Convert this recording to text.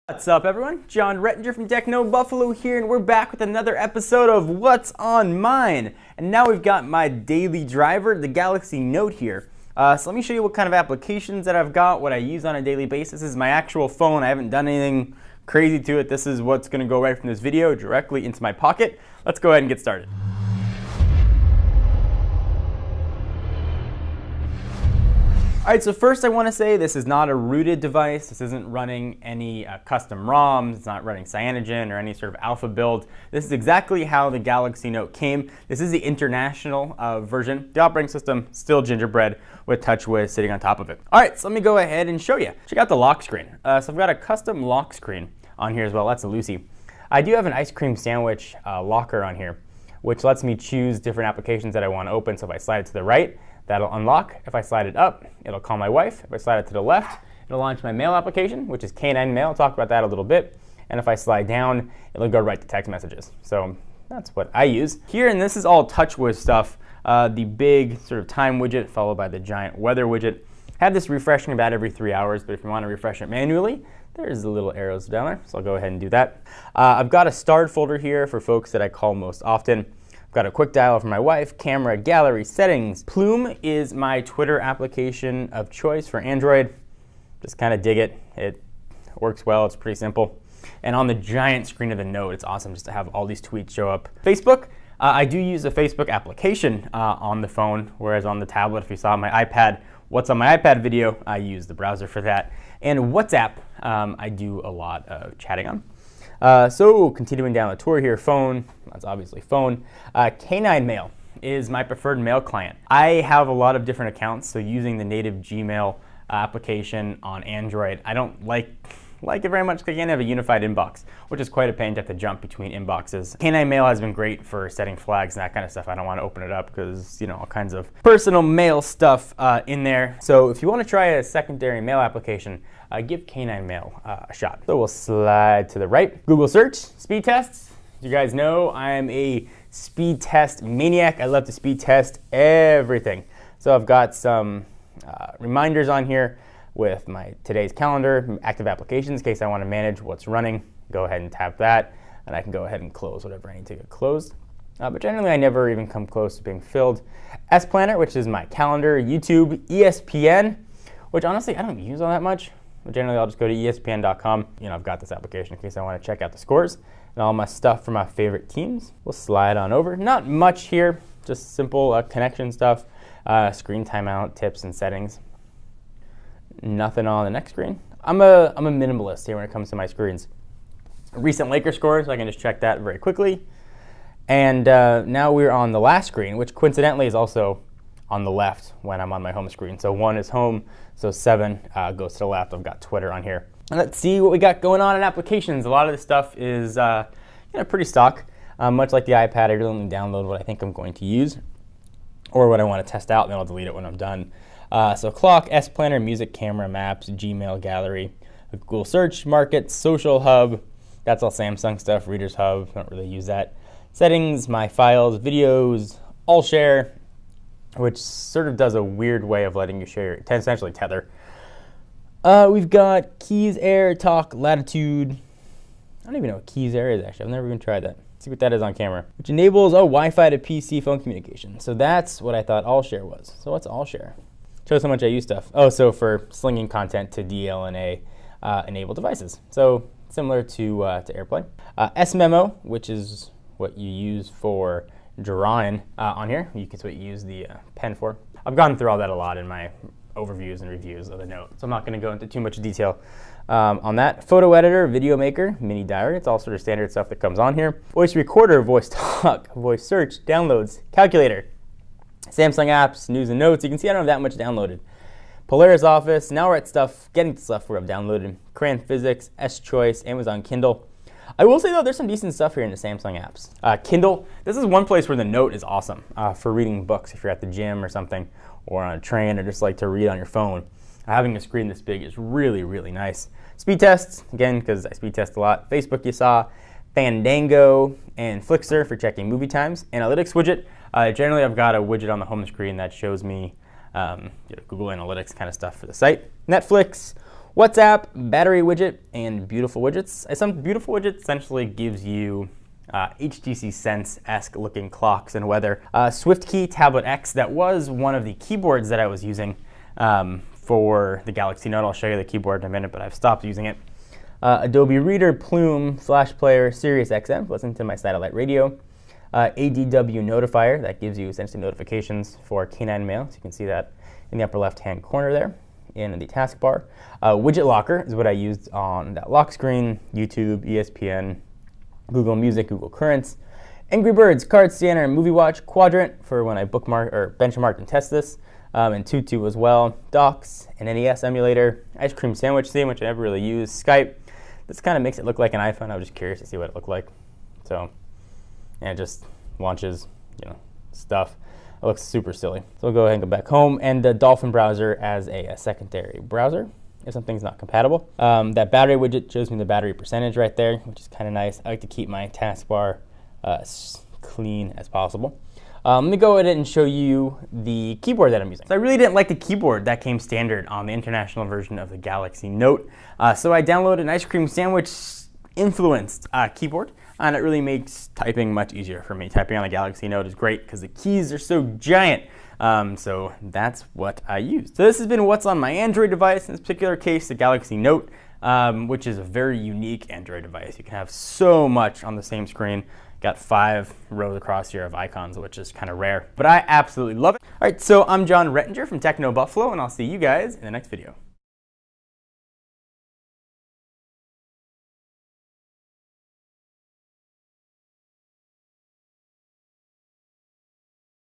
What's up everyone? John Rettinger from Techno Buffalo here, and we're back with another episode of What's on Mine. And now we've got my daily driver, the Galaxy Note here. So let me show you what kind of applications that I've got, what I use on a daily basis. This is my actual phone. I haven't done anything crazy to it. This is what's going to go right from this video directly into my pocket. Let's go ahead and get started. Alright, so first I want to say this is not a rooted device. This isn't running any custom ROMs. It's not running Cyanogen or any sort of alpha build. This is exactly how the Galaxy Note came. This is the international version. The operating system, still Gingerbread with TouchWiz sitting on top of it. Alright, so let me go ahead and show you. Check out the lock screen. So I've got a custom lock screen on here as well. That's a Lucy. I do have an ice cream sandwich locker on here, which lets me choose different applications that I want to open. So if I slide it to the right, that'll unlock. If I slide it up, it'll call my wife. If I slide it to the left, it'll launch my mail application, which is K9 Mail. I'll talk about that a little bit. And if I slide down, it'll go right to text messages. So that's what I use. Here, and this is all TouchWiz stuff, the big sort of time widget followed by the giant weather widget. Have this refreshing about every 3 hours, but if you want to refresh it manually, there's the little arrows down there. So I'll go ahead and do that. I've got a starred folder here for folks that I call most often. Got a quick dial for my wife, camera, gallery, settings. Plume is my Twitter application of choice for Android. Just kind of dig it. It works well, it's pretty simple. And on the giant screen of the Note, it's awesome just to have all these tweets show up. Facebook, I do use a Facebook application on the phone, whereas on the tablet, if you saw my iPad, What's on My iPad video, I use the browser for that. And WhatsApp, I do a lot of chatting on. So continuing down the tour here, phone, that's obviously phone. K9 Mail is my preferred mail client. I have a lot of different accounts, so using the native Gmail application on Android, I don't like it very much because I can't have a unified inbox, which is quite a pain to have to jump between inboxes. K9 Mail has been great for setting flags and that kind of stuff. I don't want to open it up because, you know, all kinds of personal mail stuff in there. So if you want to try a secondary mail application, give K9 Mail a shot. So we'll slide to the right. Google search, speed tests. You guys know I'm a speed test maniac. I love to speed test everything. So I've got some reminders on here with my today's calendar, active applications in case I want to manage what's running. Go ahead and tap that, and I can go ahead and close whatever I need to get closed. But generally, I never even come close to being filled. S Planner, which is my calendar, YouTube, ESPN, which honestly I don't use all that much. But generally, I'll just go to ESPN.com. You know, I've got this application in case I want to check out the scores and all my stuff for my favorite teams. We'll slide on over. Not much here, just simple connection stuff, screen timeout, tips, and settings. Nothing on the next screen. I'm a minimalist here when it comes to my screens. Recent Lakers scores, so I can just check that very quickly. And now we're on the last screen, which coincidentally is also on the left when I'm on my home screen. So 1 is home, so 7 goes to the left. I've got Twitter on here. And let's see what we got going on in applications. A lot of this stuff is pretty stock. Much like the iPad, I really only download what I think I'm going to use or what I want to test out, and then I'll delete it when I'm done. So Clock, S Planner, Music, Camera, Maps, Gmail, Gallery, Google Search, Markets, Social Hub. That's all Samsung stuff. Reader's Hub, don't really use that. Settings, My Files, Videos, All Share, which sort of does a weird way of letting you share, essentially tether. We've got Keys, Air, Talk, Latitude. I don't even know what Keys, Air is actually. I've never even tried that. Let's see what that is on camera. Which enables Wi-Fi to PC phone communication. So that's what I thought All Share was. So what's All Share? Shows how much I use stuff. Oh, so for slinging content to DLNA enabled devices. So similar to AirPlay. S-Memo, which is what you use for drawing on here. It's what you use the pen for. I've gone through all that a lot in my overviews and reviews of the Note, so I'm not going to go into too much detail on that. Photo editor, video maker, mini diary. It's all sort of standard stuff that comes on here. Voice recorder, voice talk, voice search, downloads, calculator. Samsung apps, news and notes. You can see I don't have that much downloaded. Polaris Office. Now we're at stuff, getting to stuff where I've downloaded. Crayon Physics, S-Choice, Amazon Kindle. I will say though, there's some decent stuff here in the Samsung apps. Kindle. This is one place where the Note is awesome for reading books if you're at the gym or something, or on a train, or just like to read on your phone. Having a screen this big is really, really nice. Speed tests, again, because I speed test a lot. Facebook you saw. Fandango and Flixer for checking movie times. Analytics widget. Generally, I've got a widget on the home screen that shows me Google Analytics kind of stuff for the site. Netflix, WhatsApp, battery widget, and beautiful widgets. Some beautiful widget essentially gives you HTC Sense-esque looking clocks and weather. SwiftKey Tablet X, that was one of the keyboards that I was using for the Galaxy Note. I'll show you the keyboard in a minute, but I've stopped using it. Adobe Reader, Plume, Flash Player, Sirius XM, listen to my satellite radio. ADW Notifier, that gives you essentially notifications for K9 Mail, so you can see that in the upper left-hand corner there in the taskbar. Widget Locker is what I used on that lock screen, YouTube, ESPN, Google Music, Google Currents. Angry Birds, Card Scanner, Movie Watch, Quadrant for when I bookmark or benchmark and test this, and Tutu as well. Docs, an NES emulator, Ice Cream Sandwich theme, which I never really used. Skype. This kind of makes it look like an iPhone. I was just curious to see what it looked like. So, and it just launches, stuff. It looks super silly. So we'll go ahead and go back home, and the Dolphin browser as a secondary browser if something's not compatible. That battery widget shows me the battery percentage right there, which is kind of nice. I like to keep my taskbar clean as possible. Let me go ahead and show you the keyboard that I'm using. So I really didn't like the keyboard that came standard on the international version of the Galaxy Note. So I downloaded an Ice Cream Sandwich influenced keyboard, and it really makes typing much easier for me. Typing on the Galaxy Note is great because the keys are so giant. So that's what I used. So this has been what's on my Android device, in this particular case, the Galaxy Note, which is a very unique Android device. You can have so much on the same screen. Got 5 rows across here of icons, which is kind of rare, but I absolutely love it. All right, so I'm John Rettinger from Techno Buffalo, and I'll see you guys in the next video.